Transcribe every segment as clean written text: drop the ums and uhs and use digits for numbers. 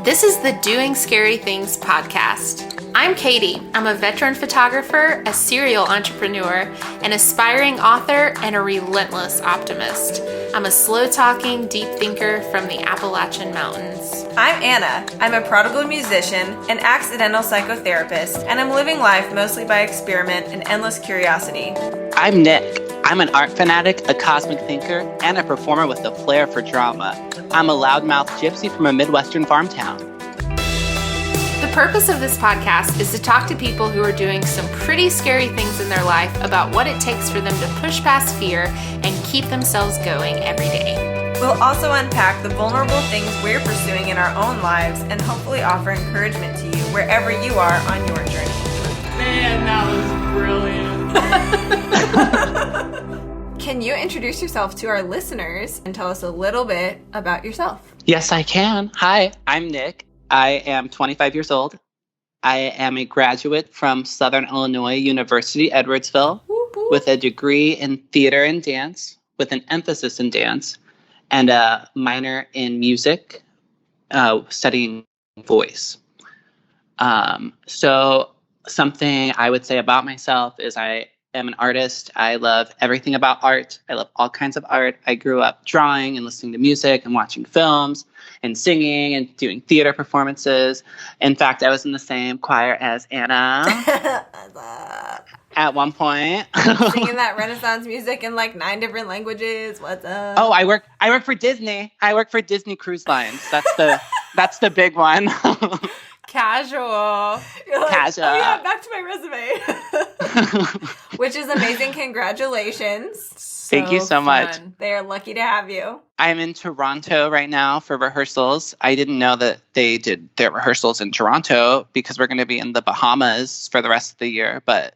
This is the Doing Scary Things podcast. I'm Katie. I'm a veteran photographer, a serial entrepreneur, an aspiring author, and a relentless optimist. I'm a slow-talking, deep thinker from the Appalachian Mountains. I'm Anna. I'm a prodigal musician, an accidental psychotherapist, and I'm living life mostly by experiment and endless curiosity. I'm Nick. I'm an art fanatic, a cosmic thinker, and a performer with a flair for drama. I'm a loudmouth gypsy from a Midwestern farm town. The purpose of this podcast is to talk to people who are doing some pretty scary things in their life about what it takes for them to push past fear and keep themselves going every day. We'll also unpack the vulnerable things we're pursuing in our own lives and hopefully offer encouragement to you wherever you are on your journey. Man, that was brilliant. Can you introduce yourself to our listeners and tell us a little bit about yourself? Yes, I can. Hi, I'm Nick. I am 25 years old. I am a graduate from Southern Illinois University, Edwardsville, with a degree in theater and dance, with an emphasis in dance, and a minor in music, studying voice. So something I would say about myself is I am an artist. I love everything about art. I love all kinds of art. I grew up drawing and listening to music and watching films and singing and doing theater performances. In fact, I was in the same choir as Anna at one point. Singing that Renaissance music in like 9 different languages. What's up? Oh, I work for Disney. I work for Disney Cruise Lines. That's the big one. Casual. You're like, Casual. Oh yeah, back to my resume. Which is amazing. Congratulations. Thank you so much. They are lucky to have you. I'm in Toronto right now for rehearsals. I didn't know that they did their rehearsals in Toronto because we're going to be in the Bahamas for the rest of the year. But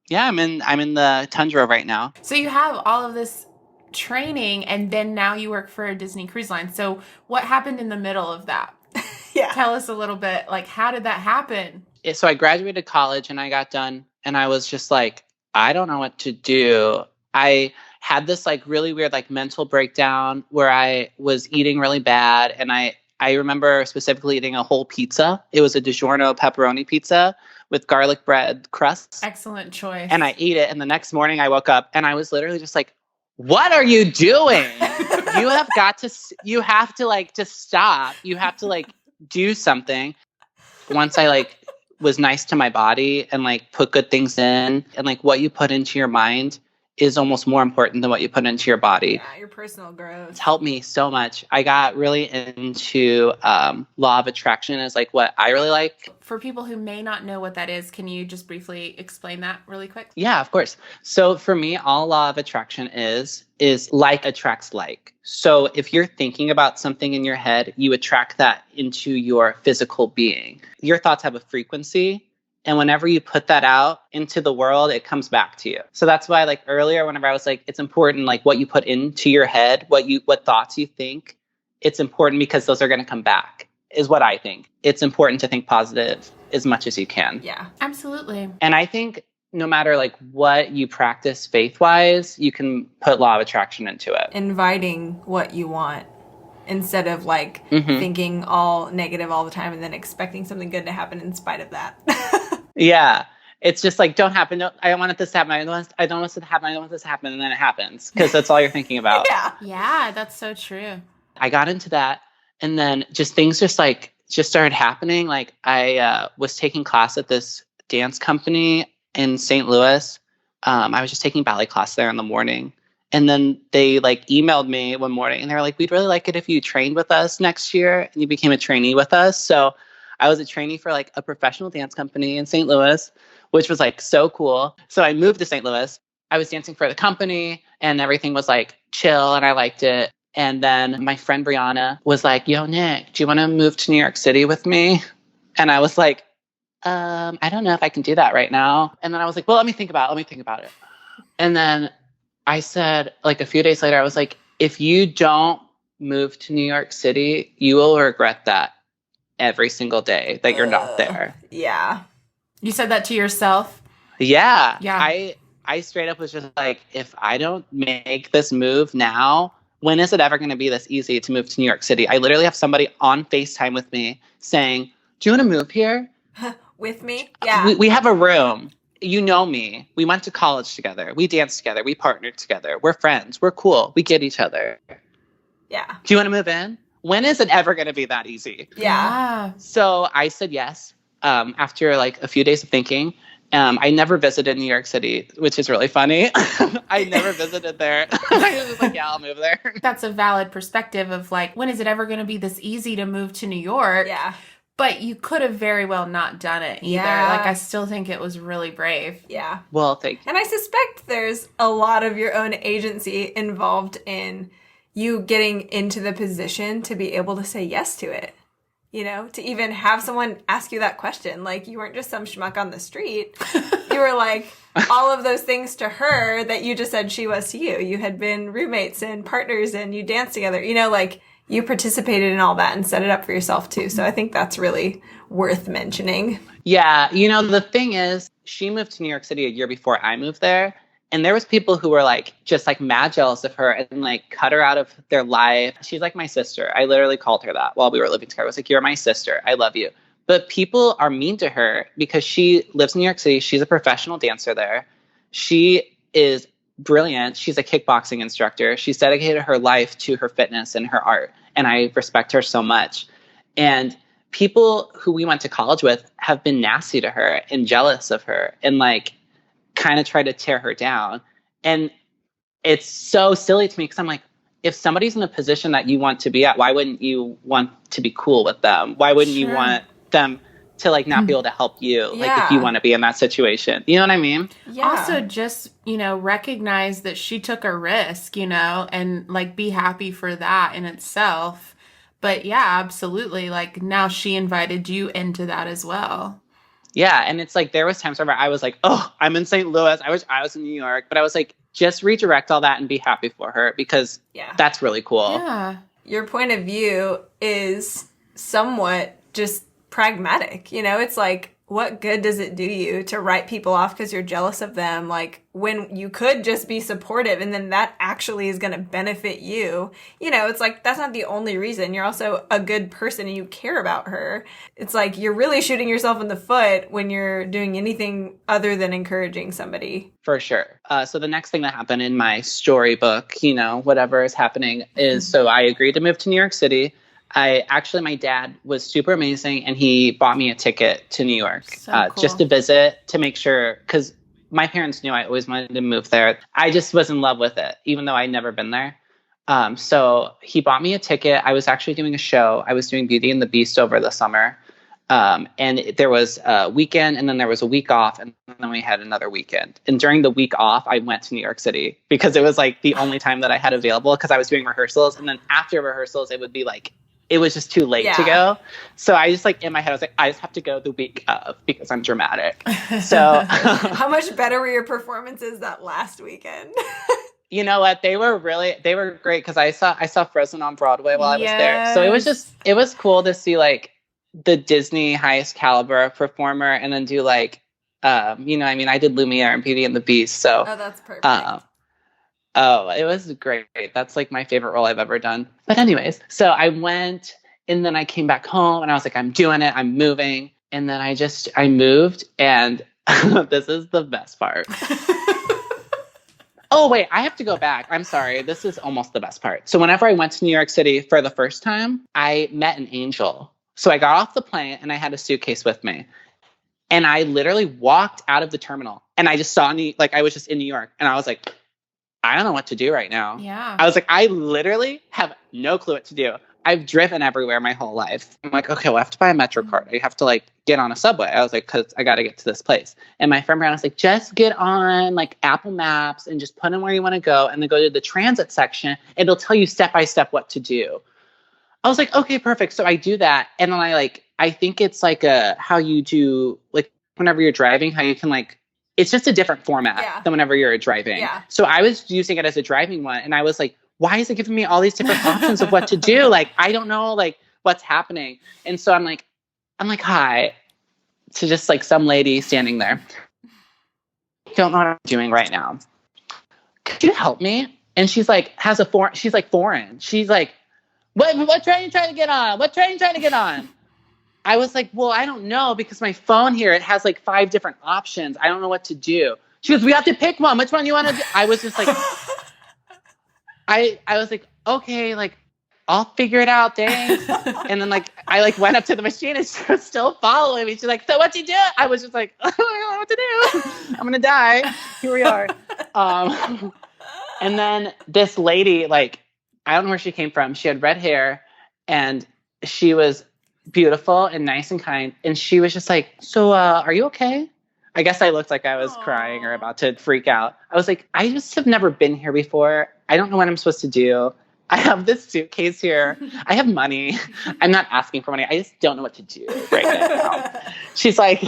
yeah, I'm in the tundra right now. So you have all of this training and then now you work for a Disney Cruise Line. So what happened in the middle of that? Yeah. Tell us a little bit, like, how did that happen? So I graduated college and I got done and I was just like, I don't know what to do. I had this like really weird like mental breakdown where I was eating really bad. And I remember specifically eating a whole pizza. It was a DiGiorno pepperoni pizza with garlic bread crusts. Excellent choice. And I ate it. And the next morning I woke up and I was literally just like, what are you doing? You have to like just stop. You have to like do something. Once I like was nice to my body and like put good things in, and like what you put into your mind is almost more important than what you put into your body. Yeah, your personal growth. It's helped me so much. I got really into law of attraction is like what I really like. For people who may not know what that is, can you just briefly explain that really quick? Yeah, of course. So for me, all law of attraction is like attracts like. So if you're thinking about something in your head, you attract that into your physical being. Your thoughts have a frequency. And whenever you put that out into the world, it comes back to you. So that's why like earlier, whenever I was like, it's important, like what you put into your head, what thoughts you think, it's important because those are going to come back is what I think. It's important to think positive as much as you can. Yeah, absolutely. And I think no matter like what you practice faith-wise, you can put law of attraction into it. Inviting what you want instead of like thinking all negative all the time and then expecting something good to happen in spite of that. Yeah. It's just like, don't happen. No, I don't want this to happen. I don't want this to happen. I don't want this to happen. And then it happens because that's all you're thinking about. Yeah, that's so true. I got into that. And then things just started happening. Like I was taking class at this dance company in St. Louis. I was just taking ballet class there in the morning. And then they like emailed me one morning and they were like, we'd really like it if you trained with us next year and you became a trainee with us. So I was a trainee for like a professional dance company in St. Louis, which was like so cool. So I moved to St. Louis. I was dancing for the company and everything was like chill and I liked it. And then my friend Brianna was like, yo, Nick, do you want to move to New York City with me? And I was like, I don't know if I can do that right now. And then I was like, well, let me think about it. And then I said, like a few days later, I was like, if you don't move to New York City, you will regret that every single day that you're not there. Yeah. You said that to yourself? Yeah. Yeah. I straight up was just like, if I don't make this move now, when is it ever going to be this easy to move to New York City? I literally have somebody on FaceTime with me saying, do you want to move here? With me? Yeah. We have a room. You know me. We went to college together. We danced together. We partnered together. We're friends. We're cool. We get each other. Yeah. Do you want to move in? When is it ever going to be that easy? Yeah. So I said yes. After like a few days of thinking, I never visited New York City, which is really funny. I never visited there. I was just like, yeah, I'll move there. That's a valid perspective of like, when is it ever going to be this easy to move to New York? Yeah. But you could have very well not done it either. Yeah. Like, I still think it was really brave. Yeah. Well, thank you. And I suspect there's a lot of your own agency involved in you getting into the position to be able to say yes to it. You know, to even have someone ask you that question. Like, you weren't just some schmuck on the street. You were like all of those things to her that you just said she was to you. You had been roommates and partners and you danced together. You know, like, you participated in all that and set it up for yourself too. So I think that's really worth mentioning. Yeah. You know, the thing is, she moved to New York City a year before I moved there. And there was people who were like, just like mad jealous of her and like cut her out of their life. She's like my sister. I literally called her that while we were living together. I was like, you're my sister. I love you. But people are mean to her because she lives in New York City. She's a professional dancer there. She is brilliant. She's a kickboxing instructor. She's dedicated her life to her fitness and her art. And I respect her so much. And people who we went to college with have been nasty to her and jealous of her and like kind of try to tear her down. And it's so silly to me because I'm like, if somebody's in a position that you want to be at, why wouldn't you want to be cool with them? Why wouldn't you want them to like not be able to help you? Like if you want to be in that situation, you know what I mean? Yeah. Also just, you know, recognize that she took a risk, you know, and like be happy for that in itself. But yeah, absolutely. Like now she invited you into that as well. Yeah. And it's like, there was times where I was like, oh, I'm in St. Louis. I wish I was in New York, but I was like, just redirect all that and be happy for her because that's really cool. Yeah. Your point of view is somewhat just pragmatic. You know, it's like, what good does it do you to write people off because you're jealous of them? Like, when you could just be supportive and then that actually is going to benefit you. You know, it's like, that's not the only reason. You're also a good person and you care about her. It's like, you're really shooting yourself in the foot when you're doing anything other than encouraging somebody. For sure. So the next thing that happened in my storybook, you know, whatever is happening is, so I agreed to move to New York City. My dad was super amazing and he bought me a ticket to New York cool. Just to visit, to make sure, because my parents knew I always wanted to move there. I just was in love with it, even though I'd never been there. So he bought me a ticket. I was actually doing a show. I was doing Beauty and the Beast over the summer. And there was a weekend and then there was a week off and then we had another weekend. And during the week off, I went to New York City because it was like the only time that I had available because I was doing rehearsals. And then after rehearsals, it would be like, it was just too late to go. So I just like in my head, I was like, I just have to go the week of because I'm dramatic. So how much better were your performances that last weekend? You know what? They were great because I saw Frozen on Broadway while I was there. So it was cool to see like the Disney highest caliber performer and then do like, you know, I mean, I did Lumiere and Beauty and the Beast. So that's perfect. It was great. That's like my favorite role I've ever done. But anyways, so I went and then I came back home and I was like, I'm doing it. I'm moving. And then I moved and this is the best part. Oh, wait, I have to go back. I'm sorry. This is almost the best part. So whenever I went to New York City for the first time, I met an angel. So I got off the plane and I had a suitcase with me. And I literally walked out of the terminal and I just saw I was just in New York and I was like, I don't know what to do right now. Yeah. I was like, I literally have no clue what to do. I've driven everywhere my whole life. I'm like, okay, well, I have to buy a Metro card. I have to like get on a subway. I was like, because I got to get to this place. And my friend Brown was like, just get on like Apple Maps and just put in where you want to go and then go to the transit section. It'll tell you step by step what to do. I was like, okay, perfect. So I do that. And then I think it's like how you do like whenever you're driving, how you can like, it's just a different format than whenever you're driving. Yeah. So I was using it as a driving one. And I was like, why is it giving me all these different options of what to do? Like, I don't know, like what's happening. And so I'm like, hi to just like some lady standing there. Don't know what I'm doing right now. Could you help me? And she's like, she's like foreign. She's like, what train are you trying to get on? What train are you trying to get on? I was like, well, I don't know because my phone here, it has like 5 different options. I don't know what to do. She goes, we have to pick one. Which one do you want to do? I was just like, I was like, okay, like, I'll figure it out. Thanks. And then like, I like went up to the machine and she was still following me. She's like, so what'd you do? I was just like, I don't know what to do. I'm going to die. Here we are. And then this lady, like, I don't know where she came from. She had red hair and she was beautiful and nice and kind. And she was just like, so, are you okay? I guess I looked like I was crying or about to freak out. I was like, I just have never been here before. I don't know what I'm supposed to do. I have this suitcase here. I have money. I'm not asking for money. I just don't know what to do right now. She's like,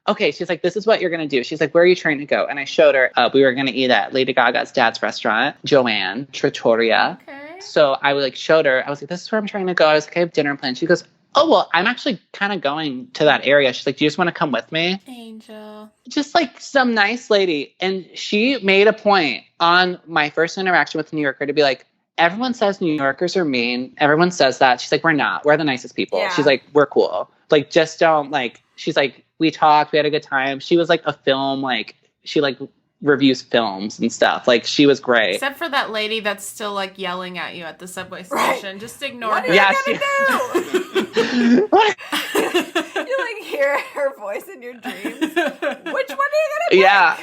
okay. She's like, this is what you're going to do. She's like, where are you trying to go? And I showed her, we were going to eat at Lady Gaga's dad's restaurant, Joanne Trattoria. Okay. So I like showed her, I was like, this is where I'm trying to go. I was like, I have dinner planned. She goes, oh, well, I'm actually kind of going to that area. She's like, do you just want to come with me? Angel. Just like some nice lady. And she made a point on my first interaction with a New Yorker to be like, everyone says New Yorkers are mean. Everyone says that. She's like, we're not. We're the nicest people. Yeah. She's like, we're cool. Like, just don't like, she's like, we talked. We had a good time. She was like a film, like, she like reviews films and stuff. Like, she was great. Except for that lady that's still like yelling at you at the subway station. Right. Just ignore her. Yeah, do? What? You like hear her voice in your dreams. Which one are you gonna pick? Yeah.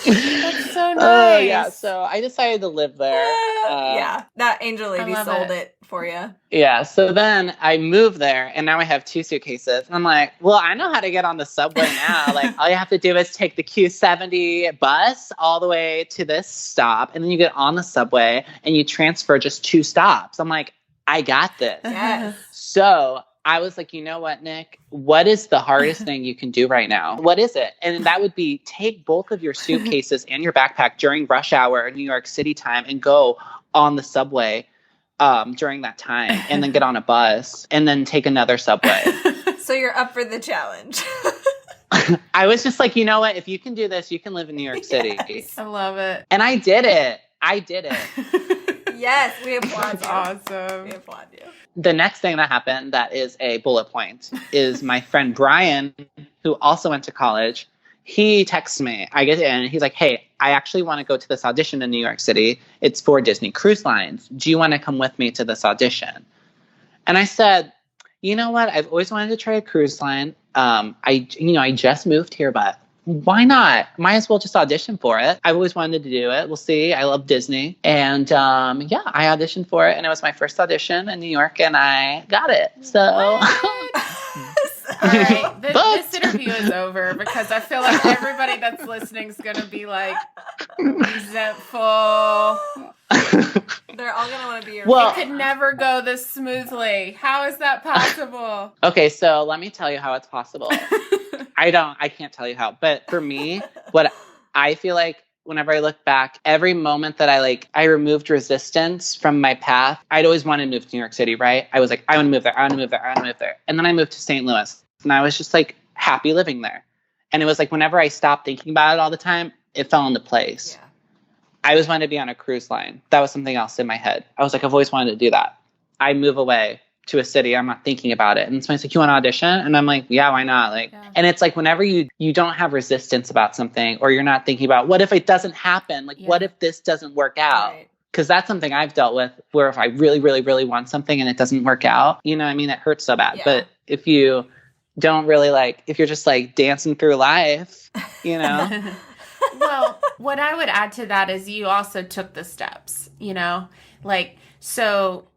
That's so nice. Yeah, so I decided to live there. Yeah, that angel lady sold it for you. Yeah, so then I moved there, and now I have 2 suitcases. And I'm like, well, I know how to get on the subway now. Like, all you have to do is take the Q70 bus all the way to this stop, and then you get on the subway, and you transfer just 2 stops. I'm like, I got this. Yes. So I was like, you know what, Nick? What is the hardest thing you can do right now? What is it? And that would be take both of your suitcases and your backpack during rush hour New York City time and go on the subway during that time and then get on a bus and then take another subway. So you're up for the challenge. I was just like, you know what? If you can do this, you can live in New York City. Yes. I love it. And I did it. I did it. Yes, we applaud you. Awesome. We applaud you. The next thing that happened that is a bullet point is my friend Brian, who also went to college. He texts me. I get in. He's like, hey, I actually want to go to this audition in New York City. It's for Disney Cruise Lines. Do you want to come with me to this audition? And I said, you know what? I've always wanted to try a cruise line. I just moved here, but why not? Might as well just audition for it. I've always wanted to do it. We'll see. I love Disney. And I auditioned for it. And it was my first audition in New York. And I got it. So. All right. This interview is over because I feel like everybody that's listening is going to be like resentful. They're all going to want to be your Well, it could never go this smoothly. How is that possible? Okay, so let me tell you how it's possible. I can't tell you how. But for me, what I feel like whenever I look back, every moment that I removed resistance from my path, I'd always wanted to move to New York City, right? I was like, I want to move there. I want to move there. I want to move there. And then I moved to St. Louis. And I was just like happy living there. And it was like whenever I stopped thinking about it all the time, it fell into place. Yeah. I always wanted to be on a cruise line. That was something else in my head. I was like, I've always wanted to do that. I move away to a city, I'm not thinking about it. And somebody's like, you want to audition? And I'm like, yeah, why not? And it's like whenever you don't have resistance about something, or you're not thinking about what if it doesn't happen? Like, what if this doesn't work out? Because that's something I've dealt with where if I really, really, really want something and it doesn't work out, you know what I mean? It hurts so bad. Yeah. But if you don't really if you're just like dancing through life, you know? Well, what I would add to that is you also took the steps, you know? So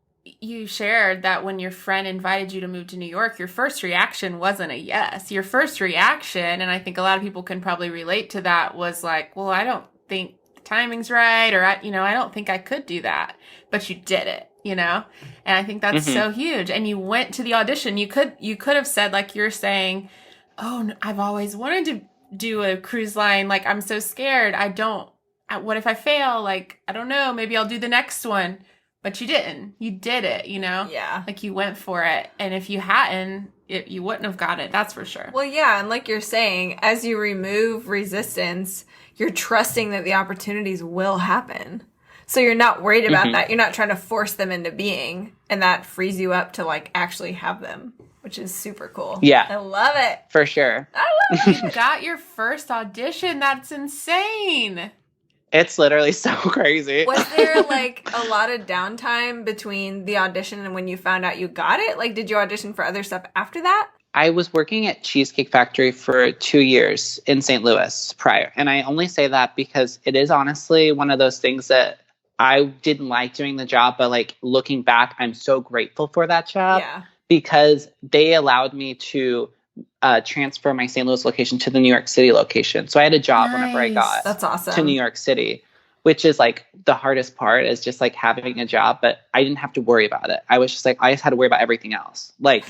you shared that when your friend invited you to move to New York, your first reaction wasn't a yes. Your first reaction, and I think a lot of people can probably relate to that, was like, well, I don't think the timing's right, or I don't think I could do that. But you did it, you know? And I think that's so huge. And you went to the audition. You could have said, like you're saying, oh, I've always wanted to do a cruise line. Like, I'm so scared. What if I fail? Like, I don't know. Maybe I'll do the next one. But you didn't. You did it, you know? Yeah. Like, you went for it. And if you hadn't, you wouldn't have got it. That's for sure. Well, yeah. And like you're saying, as you remove resistance, you're trusting that the opportunities will happen. So you're not worried about that. You're not trying to force them into being, and that frees you up to like actually have them, which is super cool. Yeah. I love it. For sure. I love it. You got your first audition. That's insane. It's literally so crazy. Was there like a lot of downtime between the audition and when you found out you got it? Like, did you audition for other stuff after that? I was working at Cheesecake Factory for 2 years in St. Louis prior. And I only say that because it is honestly one of those things that I didn't like doing the job, but like looking back, I'm so grateful for that job because they allowed me to transfer my St. Louis location to the New York City location. So I had a job whenever I got That's awesome. to New York City, which is like the hardest part is just like having a job, but I didn't have to worry about it. I was just like, I just had to worry about everything else. Like,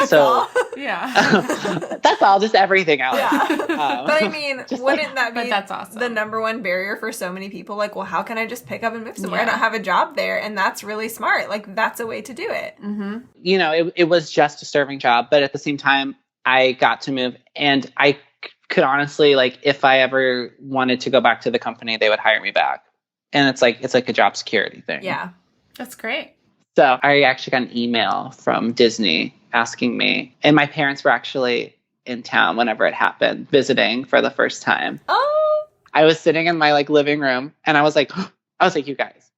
so Yeah. that's all, just everything else. Yeah. But I mean, wouldn't that be that's awesome. the number one barrier for so many people? Like, well, how can I just pick up and move somewhere? I don't have a job there. And that's really smart. Like, that's a way to do it. Mm-hmm. You know, it was just a serving job, but at the same time, I got to move, and I could honestly, like, if I ever wanted to go back to the company, they would hire me back. And it's like a job security thing. Yeah. That's great. So I actually got an email from Disney asking me, and my parents were actually in town whenever it happened, visiting for the first time. Oh. I was sitting in my like living room, and I was like, you guys,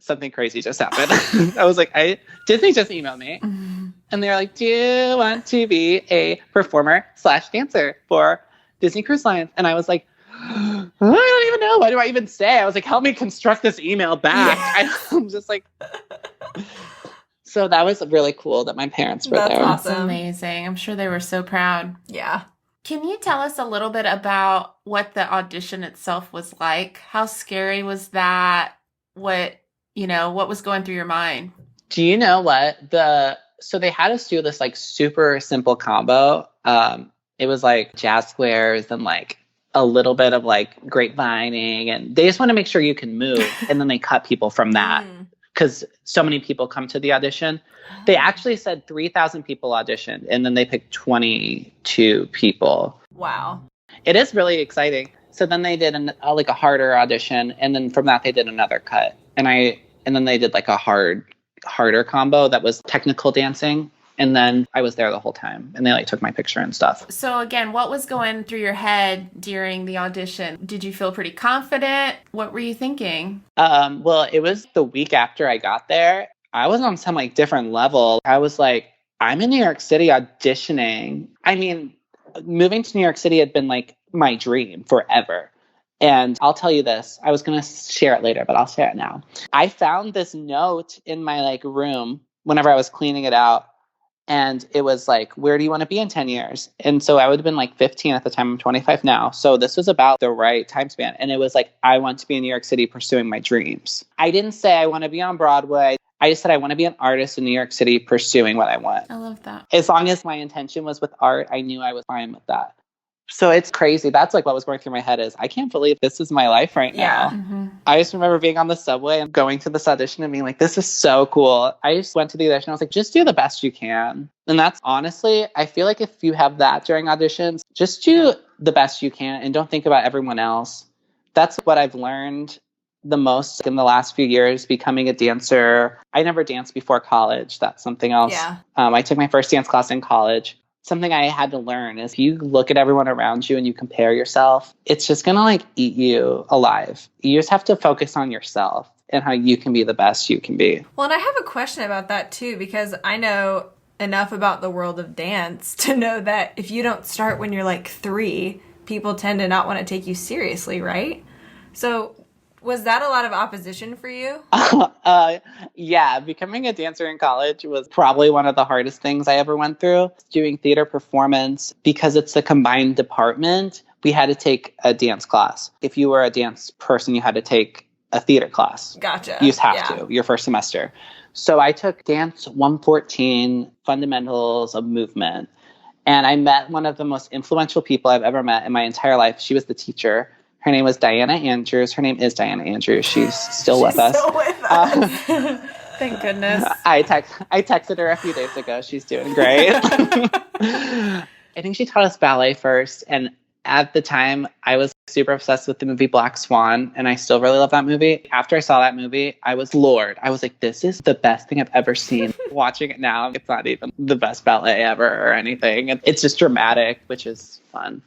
something crazy just happened. I was like, Disney just emailed me. Mm-hmm. And they're like, do you want to be a performer/dancer for Disney Cruise Lines? And I was like, I don't even know. What do I even say? I was like, help me construct this email back. Yes. I'm just like, so that was really cool that my parents were there. That's Awesome. amazing. I'm sure they were so proud. Yeah. Can you tell us a little bit about what the audition itself was like? How scary was that? What was going through your mind? Do you know what? So they had us do this like super simple combo. It was like jazz squares and like a little bit of like grapevining, and they just want to make sure you can move, and then they cut people from that because so many people come to the audition. They actually said 3,000 people auditioned, and then they picked 22 people. Wow. It is really exciting. So then they did a harder audition, and then from that they did another cut, and then they did like a harder combo that was technical dancing. And then I was there the whole time, and they like took my picture and stuff. So again, what was going through your head during the audition? Did you feel pretty confident? What were you thinking? Well, it was the week after I got there. I was on some like different level. I was like, I'm in New York City auditioning. I mean, moving to New York City had been like my dream forever. And I'll tell you this, I was going to share it later, but I'll share it now. I found this note in my like room whenever I was cleaning it out. And it was like, where do you want to be in 10 years? And so I would have been like 15 at the time. I'm 25 now. So this was about the right time span. And it was like, I want to be in New York City pursuing my dreams. I didn't say I want to be on Broadway. I just said I want to be an artist in New York City pursuing what I want. I love that. As long as my intention was with art, I knew I was fine with that. So it's crazy. That's like what was going through my head is, I can't believe this is my life right now. Mm-hmm. I just remember being on the subway and going to this audition and being like, this is so cool. I just went to the audition. I was like, just do the best you can. And that's honestly, I feel like if you have that during auditions, just do the best you can and don't think about everyone else. That's what I've learned the most in the last few years, becoming a dancer. I never danced before college. That's something else. Yeah. I took my first dance class in college. Something I had to learn is if you look at everyone around you and you compare yourself, it's just going to like eat you alive. You just have to focus on yourself and how you can be the best you can be. Well, and I have a question about that too, because I know enough about the world of dance to know that if you don't start when you're like 3, people tend to not want to take you seriously, right? So was that a lot of opposition for you? Yeah, becoming a dancer in college was probably one of the hardest things I ever went through. Doing theater performance, because it's a combined department, we had to take a dance class. If you were a dance person, you had to take a theater class. Gotcha. You just have to, your first semester. So I took Dance 114, Fundamentals of Movement, and I met one of the most influential people I've ever met in my entire life. She was the teacher. Her name was Diana Andrews. Her name is Diana Andrews. She's still with us. Still with us. Thank goodness. I texted her a few days ago. She's doing great. I think she taught us ballet first and At the time, I was super obsessed with the movie Black Swan, and I still really love that movie. After I saw that movie, I was floored. I was like, this is the best thing I've ever seen. Watching it now, it's not even the best ballet ever or anything. It's just dramatic, which is fun.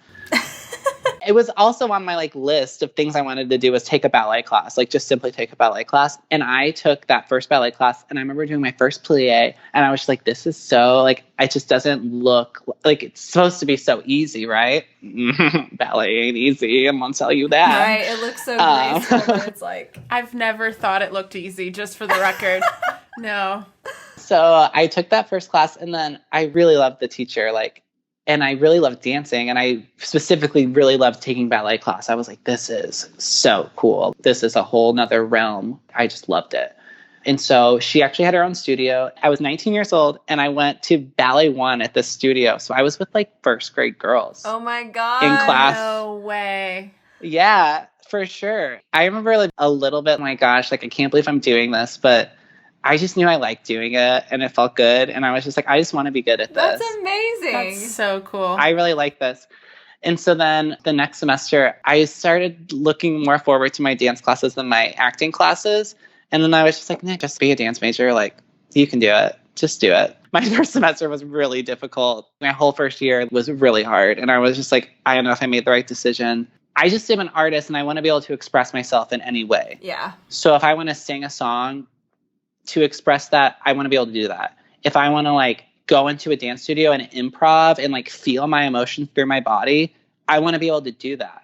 It was also on my list of things I wanted to do was take a ballet class, just simply take a ballet class. And I took that first ballet class, and I remember doing my first plie, and I was just like, this is so it just doesn't look like it's supposed to be so easy, right? Ballet ain't easy, I'm gonna tell you that. Right, it looks so graceful, but it's I've never thought it looked easy, just for the record. No. So I took that first class, and then I really loved the teacher, and I really loved dancing, and I specifically really loved taking ballet class. I was like, this is so cool. This is a whole nother realm. I just loved it. And so she actually had her own studio. I was 19 years old, and I went to Ballet One at this studio. So I was with first grade girls. oh my God. In class. No way. Yeah, for sure. I remember a little bit, my gosh, I can't believe I'm doing this, but I just knew I liked doing it, and it felt good. And I was just I just want to be good at this. That's amazing. That's so cool. I really like this. And so then the next semester, I started looking more forward to my dance classes than my acting classes. And then I was just like, Nick, just be a dance major. You can do it. Just do it. My first semester was really difficult. My whole first year was really hard. And I was just I don't know if I made the right decision. I just am an artist, and I want to be able to express myself in any way. Yeah. So if I want to sing a song, to express that, I want to be able to do that. If I want to go into a dance studio and improv and feel my emotions through my body, I want to be able to do that.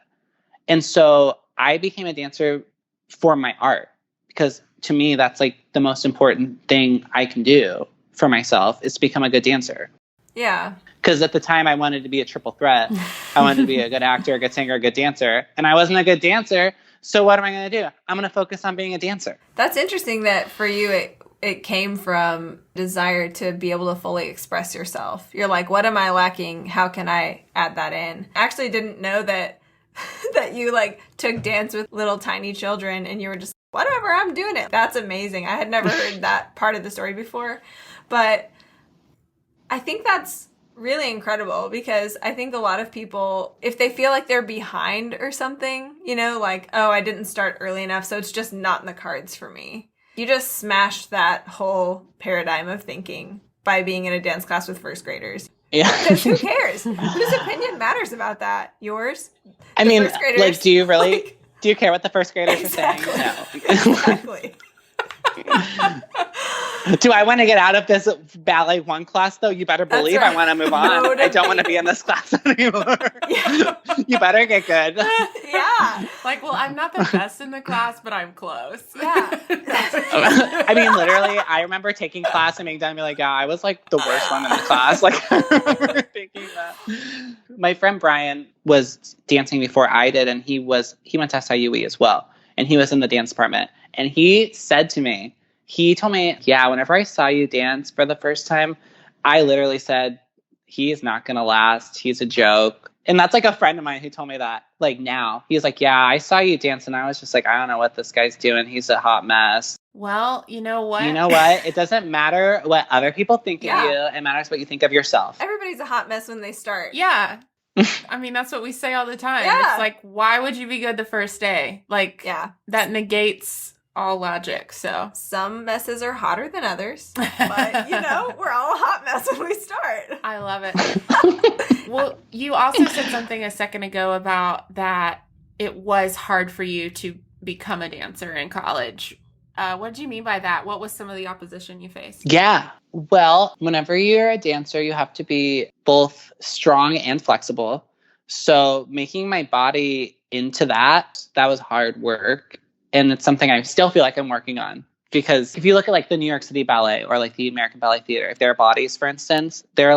And so I became a dancer for my art, because to me, that's the most important thing I can do for myself is to become a good dancer. Yeah. Because at the time I wanted to be a triple threat. I wanted to be a good actor, a good singer, a good dancer. And I wasn't a good dancer. So what am I going to do? I'm going to focus on being a dancer. That's interesting that for you, it came from desire to be able to fully express yourself. You're like, what am I lacking? How can I add that in? I actually didn't know that that you took dance with little tiny children, and you were just, whatever, I'm doing it. That's amazing. I had never heard that part of the story before. But I think that's really incredible, because I think a lot of people, if they feel like they're behind or something, oh, I didn't start early enough, so it's just not in the cards for me. You just smashed that whole paradigm of thinking by being in a dance class with first graders. Yeah. Because who cares? Whose opinion matters about that? Yours? I mean, first graders? do you really, do you care what the first graders are saying? No. Exactly. Do I want to get out of this Ballet One class, though? You better believe right. I want to move on. Totally. I don't want to be in this class anymore. Yeah. You better get good. Yeah. Well, I'm not the best in the class, but I'm close. Yeah. I mean, literally, I remember taking class and being done and be like, yeah, I was the worst one in the class. I remember thinking that. My friend Brian was dancing before I did, and he went to SIUE as well. And he was in the dance department. And he said to me, he told me, yeah, whenever I saw you dance for the first time, I literally said, he's not going to last. He's a joke. And that's a friend of mine who told me that, now. He's like, yeah, I saw you dance, and I was just I don't know what this guy's doing. He's a hot mess. Well, you know what? It doesn't matter what other people think of you. It matters what you think of yourself. Everybody's a hot mess when they start. Yeah. I mean, that's what we say all the time. Yeah. It's why would you be good the first day? Yeah. That negates all logic, so. Some messes are hotter than others, but, we're all a hot mess when we start. I love it. Well, you also said something a second ago about that it was hard for you to become a dancer in college. What do you mean by that? What was some of the opposition you faced? Yeah. Well, whenever you're a dancer, you have to be both strong and flexible. So making my body into that was hard work. And it's something I still feel like I'm working on. Because if you look at the New York City Ballet or the American Ballet Theater, if their bodies, for instance, they're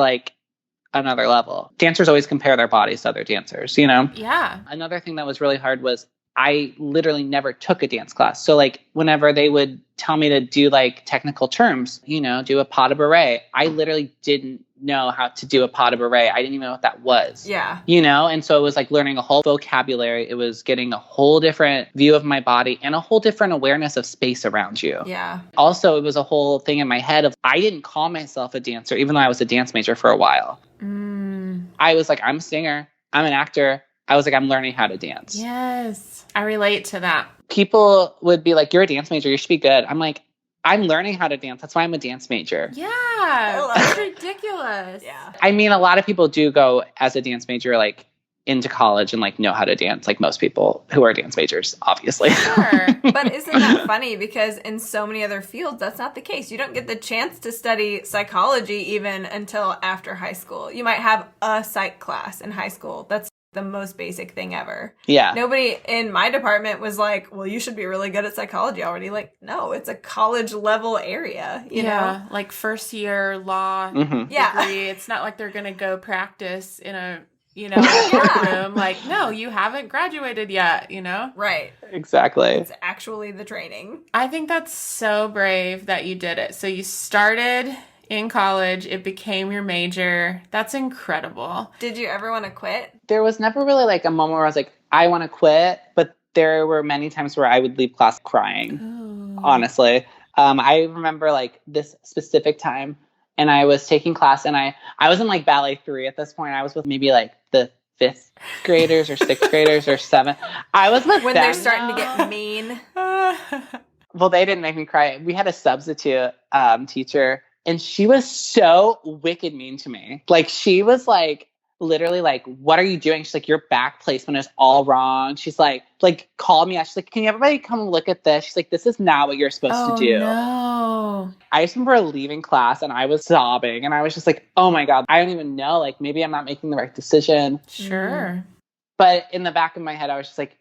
another level. Dancers always compare their bodies to other dancers, Yeah. Another thing that was really hard was I literally never took a dance class. So whenever they would tell me to do technical terms, do a pas de bourrée, I literally didn't know how to do a pas de bourrée. I didn't even know what that was. Yeah. And so it was learning a whole vocabulary. It was getting a whole different view of my body and a whole different awareness of space around you. Yeah. Also, it was a whole thing in my head of I didn't call myself a dancer, even though I was a dance major for a while. I was I'm a singer. I'm an actor. I was like, I'm learning how to dance. Yes. I relate to that. People would be like, you're a dance major. You should be good. I'm like, I'm learning how to dance. That's why I'm a dance major. Yeah. love That's it. ridiculous. Yeah. I mean, a lot of people do go as a dance major, like into college and like know how to dance, like most people who are dance majors, obviously. Sure. But isn't that funny? Because in so many other fields, that's not the case. You don't get the chance to study psychology even until after high school. You might have a psych class in high school. That's the most basic thing ever. Yeah. Nobody in my department was like, well, you should be really good at psychology already. Like, no, it's a college level area, you know? Like first year law Yeah. degree. It's not like they're going to go practice in a, in a courtroom. Like, no, you haven't graduated yet, Right. Exactly. It's actually the training. I think that's so brave that you did it. So you started in college, it became your major. That's incredible. Did you ever want to quit? There was never really like a moment where I was like, I want to quit, but there were many times where I would leave class crying, honestly. I remember like this specific time, and I was taking class, and I was in like ballet 3 at this point. I was with maybe like the 5th graders or 6th graders or 7th. I was with When them. they're starting to get mean. Well, they didn't make me cry. We had a substitute teacher, and she was so wicked mean to me. Like, she was like, literally like, what are you doing? She's like, your back placement is all wrong. She's like called me out. She's like, can everybody come look at this? She's like, this is not what you're supposed to do. No. I just remember leaving class and I was sobbing, and I was just like, oh my God, I don't even know. Like, maybe I'm not making the right decision. Sure. But in the back of my head, I was just like,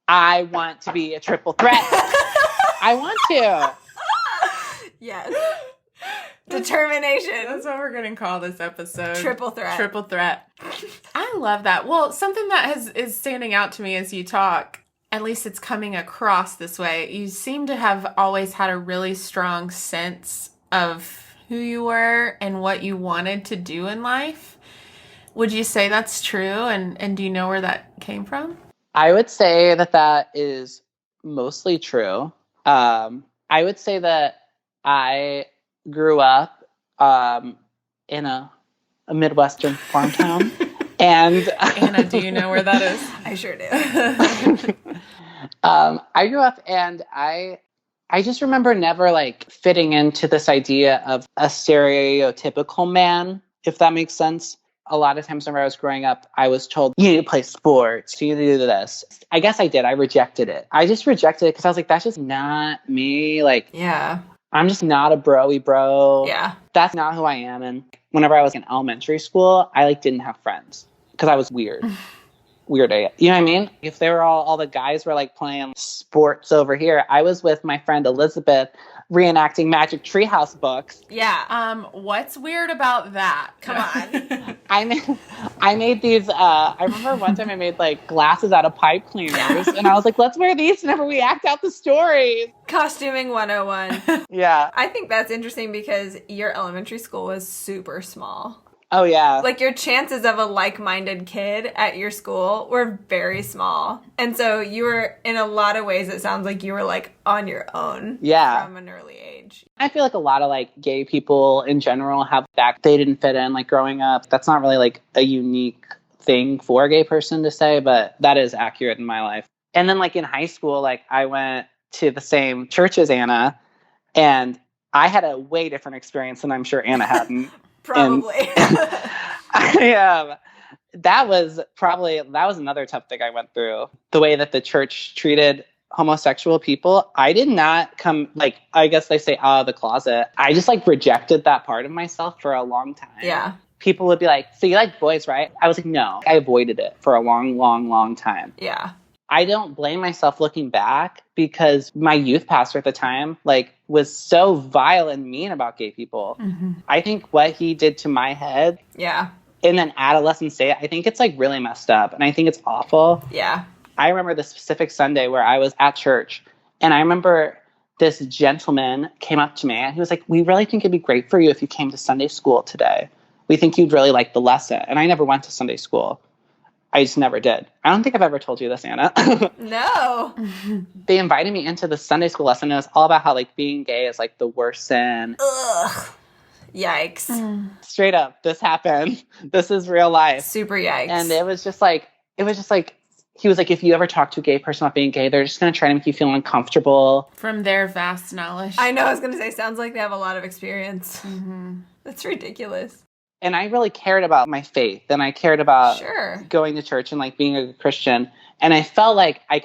I want to be a triple threat. I want to. Yes. Determination. That's what we're going to call this episode. Triple threat. Triple threat. I love that. Well, something that is standing out to me as you talk, at least it's coming across this way. You seem to have always had a really strong sense of who you were and what you wanted to do in life. Would you say that's true? And do you know where that came from? I would say that is mostly true. I would say that I grew up in a Midwestern farm town. And Anna, do you know where that is? I sure do. I grew up, and I just remember never like fitting into this idea of a stereotypical man, if that makes sense. A lot of times when I was growing up, I was told, you need to play sports, you need to do this. I guess I did. I rejected it. I just rejected it because I was like, that's just not me. Like, Yeah. I'm just not a bro-y bro. Yeah. That's not who I am. And whenever I was in elementary school, I like didn't have friends because I was weird. Weird. You know what I mean? If they were all the guys were like playing sports over here, I was with my friend Elizabeth reenacting Magic Treehouse books. Yeah. What's weird about that? Come on. I made these, I remember one time I made like glasses out of pipe cleaners, and I was like, let's wear these whenever we act out the stories. Costuming 101. Yeah. I think that's interesting because your elementary school was super small. Oh, yeah. Like, your chances of a like-minded kid at your school were very small. And so you were, in a lot of ways, it sounds like you were, like, on your own. Yeah. From an early age. I feel like a lot of, like, gay people in general have that they didn't fit in, like, growing up. That's not really, like, a unique thing for a gay person to say, but that is accurate in my life. And then, like, in high school, like, I went to the same church as Anna, and I had a way different experience than I'm sure Anna hadn't. Probably. That was another tough thing I went through. The way that the church treated homosexual people, I did not come, like, I guess they say out of the closet. I just like rejected that part of myself for a long time. Yeah. People would be like, so you like boys, right? I was like, no. I avoided it for a long, long, long time. Yeah. I don't blame myself looking back because my youth pastor at the time, like, was so vile and mean about gay people. Mm-hmm. I think what he did to my head Yeah. in an adolescent state, I think it's like really messed up, and I think it's awful. Yeah. I remember the specific Sunday where I was at church, and I remember this gentleman came up to me and he was like, we really think it'd be great for you if you came to Sunday school today. We think you'd really like the lesson. And I never went to Sunday school. I just never did. I don't think I've ever told you this, Anna. No. They invited me into the Sunday school lesson. And it was all about how, like, being gay is, like, the worst sin. Ugh. Yikes. Straight up, this happened. This is real life. Super yikes. And it was just like, it was just like, he was like, if you ever talk to a gay person about being gay, they're just going to try to make you feel uncomfortable. From their vast knowledge. I know, I was going to say, sounds like they have a lot of experience. Mm-hmm. That's ridiculous. And I really cared about my faith, and I cared about going to church and like being a Christian. And I felt like I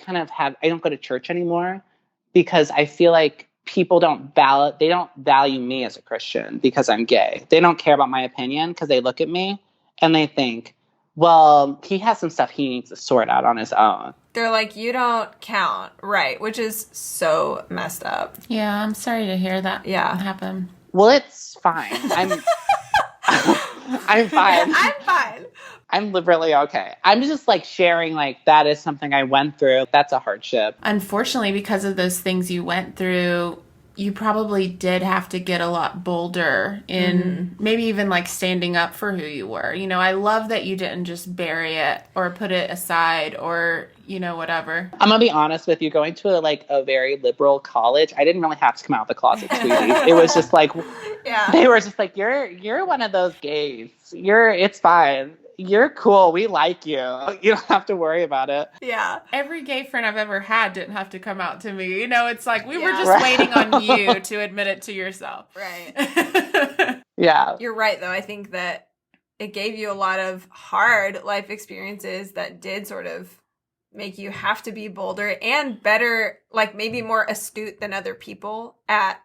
don't go to church anymore because I feel like people don't value me as a Christian because I'm gay. They don't care about my opinion because they look at me and they think, well, he has some stuff he needs to sort out on his own. They're like, you don't count, right? Which is so messed up. Yeah, I'm sorry to hear that happen. Well, it's fine. I'm fine. I'm fine. I'm really okay. I'm just like sharing, like, that is something I went through. That's a hardship. Unfortunately, because of those things you went through, you probably did have to get a lot bolder in maybe even like standing up for who you were. You know, I love that you didn't just bury it or put it aside or, you know, whatever. I'm going to be honest with you. Going to a very liberal college, I didn't really have to come out of the closet, sweetie. It was just like, they were just like, you're one of those gays. It's fine. You're cool. We like you. You don't have to worry about it. Yeah. Every gay friend I've ever had didn't have to come out to me. You know, it's like we were just waiting on you to admit it to yourself. Right. Yeah. You're right, though. I think that it gave you a lot of hard life experiences that did sort of make you have to be bolder and better, like maybe more astute than other people at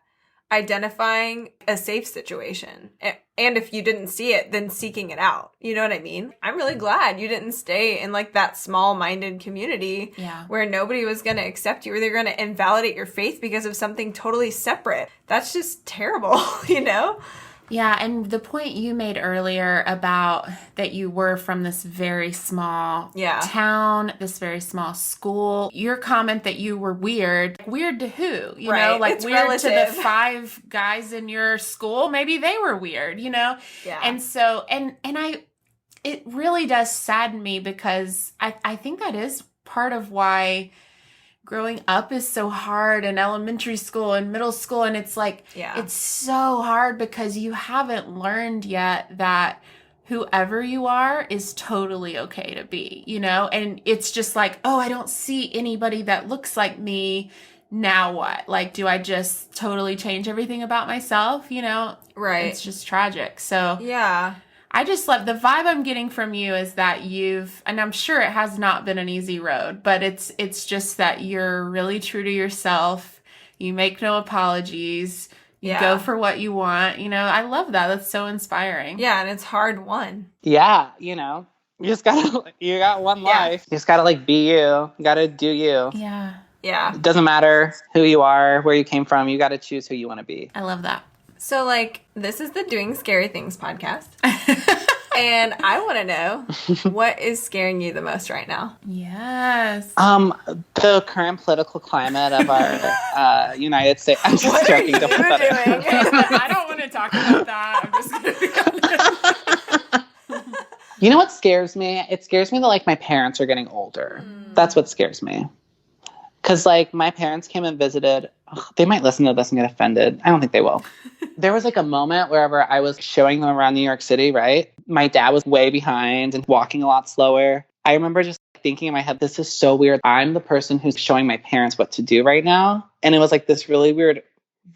identifying a safe situation. And if you didn't see it, then seeking it out. You know what I mean? I'm really glad you didn't stay in like that small-minded community where nobody was going to accept you or they're going to invalidate your faith because of something totally separate. That's just terrible, you know? Yeah, and the point you made earlier about that you were from this very small town, this very small school, your comment that you were weird to who? You know, like it's weird relative. to the 5 guys in your school, maybe they were weird, you know? Yeah. And so, it really does sadden me because I think that is part of why growing up is so hard in elementary school and middle school. And it's like, it's so hard because you haven't learned yet that whoever you are is totally okay to be, you know? And it's just like, oh, I don't see anybody that looks like me. Now what? Like, do I just totally change everything about myself? You know? Right. It's just tragic. So yeah. I just love the vibe I'm getting from you is that and I'm sure it has not been an easy road, but it's just that you're really true to yourself. You make no apologies. You go for what you want. You know, I love that. That's so inspiring. Yeah. And it's hard won. Yeah. You know, you got one life. You just gotta like be you. You gotta do you. Yeah. Yeah. It doesn't matter who you are, where you came from. You gotta choose who you want to be. I love that. So, like, this is the Doing Scary Things podcast. And I want to know, what is scaring you the most right now? Yes. The current political climate of our United States. I'm just joking. Don't put that in. I don't want to talk about that. I'm just going to be honest. You know what scares me? It scares me that, like, my parents are getting older. That's what scares me. Because, like, my parents came and visited. Ugh, they might listen to this and get offended. I don't think they will. There was, like, a moment wherever I was showing them around New York City, right? My dad was way behind and walking a lot slower. I remember just thinking in my head, this is so weird. I'm the person who's showing my parents what to do right now. And it was, like, this really weird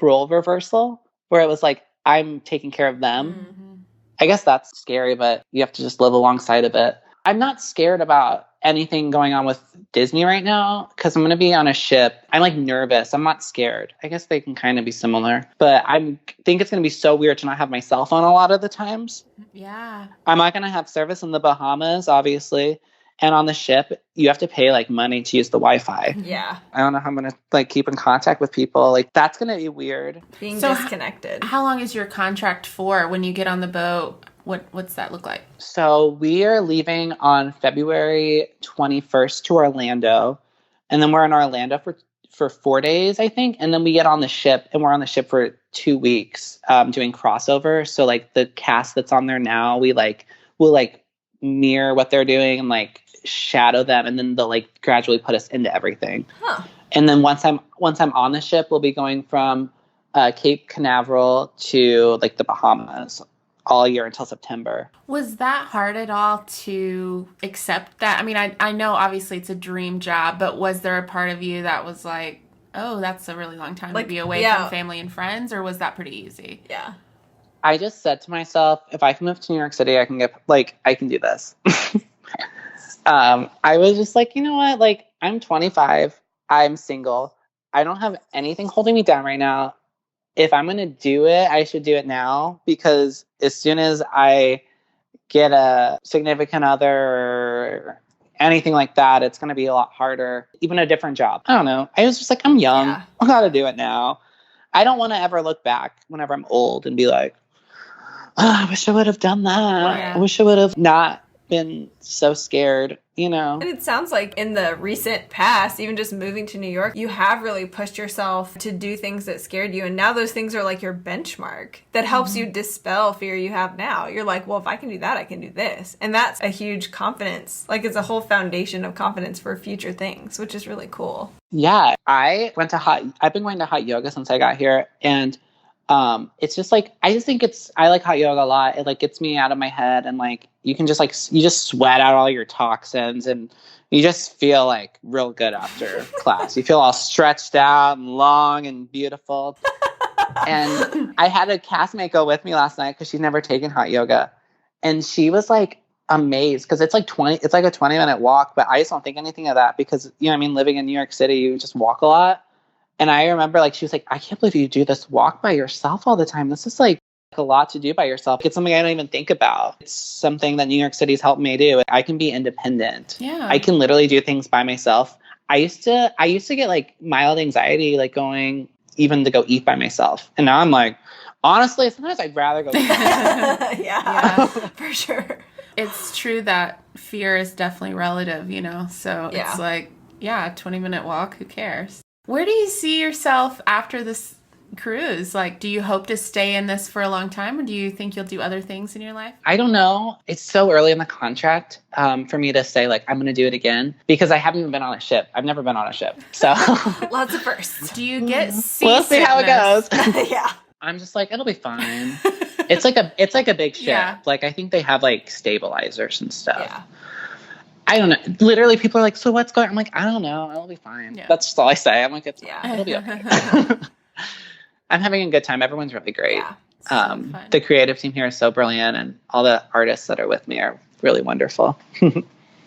role reversal where it was, like, I'm taking care of them. Mm-hmm. I guess that's scary, but you have to just live alongside of it. I'm not scared about anything going on with Disney right now because I'm going to be on a ship. I'm like nervous. I'm not scared. I guess they can kind of be similar, but I think it's going to be so weird to not have my cell phone a lot of the times. Yeah. I'm not going to have service in the Bahamas, obviously. And on the ship, you have to pay like money to use the Wi-Fi. Yeah. I don't know how I'm going to like keep in contact with people. Like that's going to be weird. Being disconnected. How long is your contract for when you get on the boat? What's that look like? So we are leaving on February 21st to Orlando. And then we're in Orlando for 4 days, I think. And then we get on the ship and we're on the ship for 2 weeks doing crossover. So like the cast that's on there now, we'll like mirror what they're doing and like shadow them. And then they'll like gradually put us into everything. Huh. And then once I'm on the ship, we'll be going from Cape Canaveral to like the Bahamas. all year until September. Was that hard at all to accept that? I mean, I know obviously it's a dream job, but was there a part of you that was like, oh, that's a really long time to be away from family and friends, or was that pretty easy? Yeah. I just said to myself, if I can move to New York City, I can do this. I was just like, you know what? Like, I'm 25. I'm single. I don't have anything holding me down right now. If I'm going to do it, I should do it now, because as soon as I get a significant other or anything like that, it's going to be a lot harder. Even a different job. I don't know. I was just like, I'm young. Yeah. I got to do it now. I don't want to ever look back whenever I'm old and be like, oh, I wish I would have done that. Yeah. I wish I would have not been so scared, you know? And it sounds like in the recent past, even just moving to New York, you have really pushed yourself to do things that scared you. And now those things are like your benchmark that helps you dispel fear you have now. You're like, well, if I can do that, I can do this. And that's a huge confidence. Like, it's a whole foundation of confidence for future things, which is really cool. Yeah. I've been going to hot yoga since I got here. And it's just like, I like hot yoga a lot. It like gets me out of my head, and like, you just sweat out all your toxins, and you just feel like real good after class. You feel all stretched out and long and beautiful. And I had a castmate go with me last night because she's never taken hot yoga. And she was like amazed, because it's like a 20-minute walk, but I just don't think anything of that because, you know what I mean, living in New York City, you just walk a lot. And I remember, like, she was like, I can't believe you do this walk by yourself all the time. This is like a lot to do by yourself. It's something I don't even think about. It's something that New York City's helped me do. I can be independent. Yeah. I can literally do things by myself. I used to get like mild anxiety, like going even to go eat by myself. And now I'm like, honestly, sometimes I'd rather go eat. Yeah, for sure. It's true that fear is definitely relative, you know? So it's like, yeah, a 20-minute walk, who cares? Where do you see yourself after this cruise? Like, do you hope to stay in this for a long time, or do you think you'll do other things in your life? I don't know. It's so early in the contract for me to say, like, I'm going to do it again, because I haven't even been on a ship. I've never been on a ship. So Lots of firsts. Do you get seasickness? We'll see how it goes. Yeah. I'm just like, it'll be fine. It's like a big ship. Yeah. Like, I think they have like stabilizers and stuff. Yeah. I don't know. Literally, people are like, so what's going on? I'm like, I don't know. It'll be fine. Yeah. That's just all I say. I'm like, Yeah. it'll be okay. I'm having a good time. Everyone's really great. Yeah. So The creative team here is so brilliant, and all the artists that are with me are really wonderful.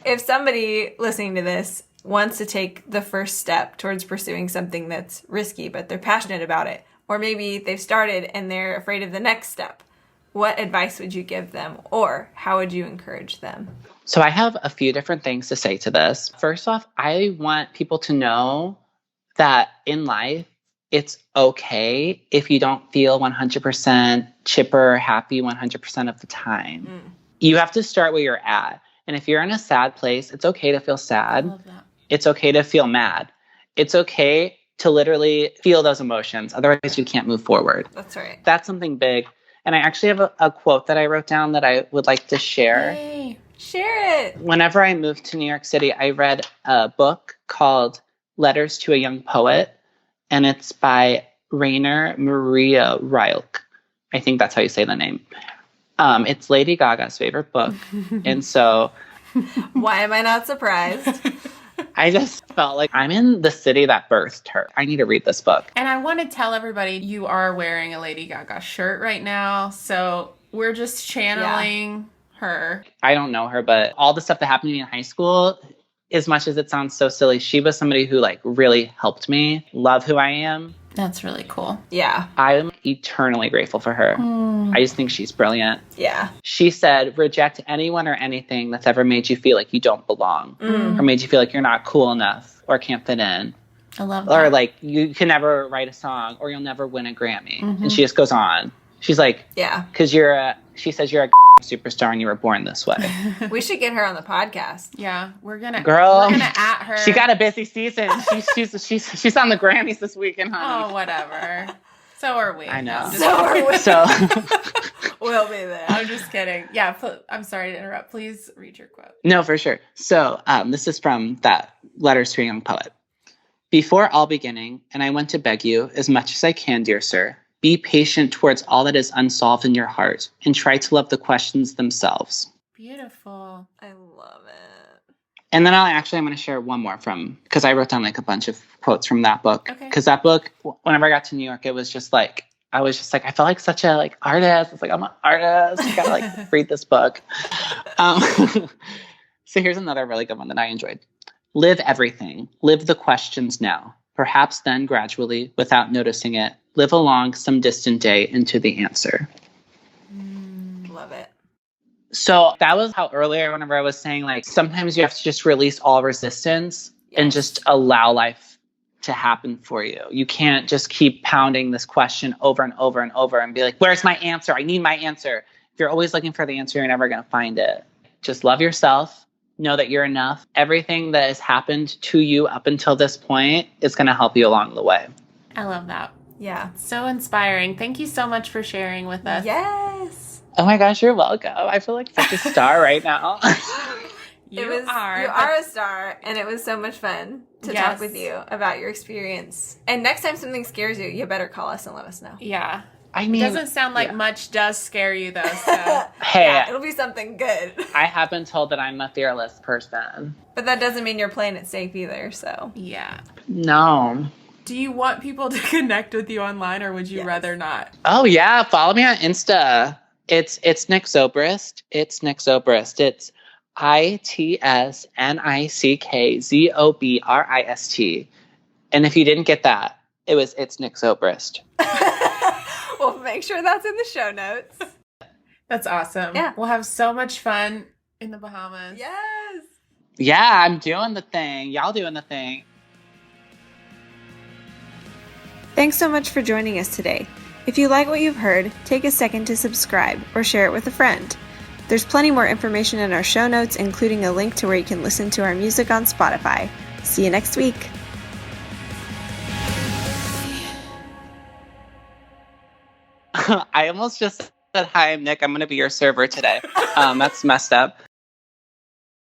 If somebody listening to this wants to take the first step towards pursuing something that's risky, but they're passionate about it, or maybe they've started and they're afraid of the next step, what advice would you give them, or how would you encourage them? So I have a few different things to say to this. First off, I want people to know that in life, it's okay if you don't feel 100% chipper or happy 100% of the time. You have to start where you're at. And if you're in a sad place, it's okay to feel sad. I love that. It's okay to feel mad. It's okay to literally feel those emotions. Otherwise, you can't move forward. That's right. That's something big. And I actually have a quote that I wrote down that I would like to share. Yay. Share it. Whenever I moved to New York City, I read a book called Letters to a Young Poet, and it's by Rainer Maria Rilke. I think that's how you say the name. It's Lady Gaga's favorite book. And so Why am I not surprised? I just felt like I'm in the city that birthed her. I need to read this book. And I want to tell everybody you are wearing a Lady Gaga shirt right now. So we're just channeling her. I don't know her, but all the stuff that happened to me in high school, as much as it sounds so silly, she was somebody who like really helped me love who I am. That's really cool. Yeah. I'm eternally grateful for her. I just think she's brilliant. Yeah. She said, reject anyone or anything that's ever made you feel like you don't belong or made you feel like you're not cool enough or can't fit in. I love that. Or like you can never write a song or you'll never win a Grammy. And she just goes on. She's like, Yeah. because she says you're a superstar and you were born this way. We should get her on the podcast. Yeah, we're gonna at her. She got a busy season. She's on the Grammys this weekend, honey. Oh, whatever. So are we. I know. So are we. So We'll be there. I'm just kidding. Yeah, I'm sorry to interrupt. Please read your quote. no, for sure. So this is from that Letters to a Young Poet. Before all beginning, and I want to beg you, as much as I can, dear sir, Be patient towards all that is unsolved in your heart and try to love the questions themselves. Beautiful. I love it. And then I'm going to share one more because I wrote down like a bunch of quotes from that book. Because that book, whenever I got to New York, it was just like, I felt like such a like artist. It's like, I'm an artist. You gotta like read this book. So here's another really good one that I enjoyed. Live everything. Live the questions now. Perhaps then gradually, without noticing it, live along some distant day into the answer. Love it. So that was how earlier, whenever I was saying like, sometimes you have to just release all resistance and just allow life to happen for you. You can't just keep pounding this question over and over and over and be like, where's my answer? I need my answer. If you're always looking for the answer, you're never going to find it. Just love yourself. Know that you're enough. Everything that has happened to you up until this point is going to help you along the way. I love that. Yeah. So inspiring. Thank you so much for sharing with us. Yes. Oh my gosh, you're welcome. I feel like such a star right now. You You are a star, and it was so much fun to talk with you about your experience. And next time something scares you, you better call us and let us know. Yeah. I mean, it doesn't sound like much does scare you, though. So. Hey, it'll be something good. I have been told that I'm a fearless person. But that doesn't mean you're playing it safe either, so. Yeah. No. Do you want people to connect with you online, or would you rather not? Oh, yeah. Follow me on Insta. It's Nick Zobrist. It's Nick Zobrist. It's ITSNICKZOBRIST. And if you didn't get that, it's Nick Zobrist. We'll make sure that's in the show notes. That's awesome. Yeah. We'll have so much fun in the Bahamas. Yes. Yeah, I'm doing the thing. Y'all doing the thing. Thanks so much for joining us today. If you like what you've heard, take a second to subscribe or share it with a friend. There's plenty more information in our show notes, including a link to where you can listen to our music on Spotify. See you next week. I almost just said, hi, I'm Nick. I'm going to be your server today. That's messed up.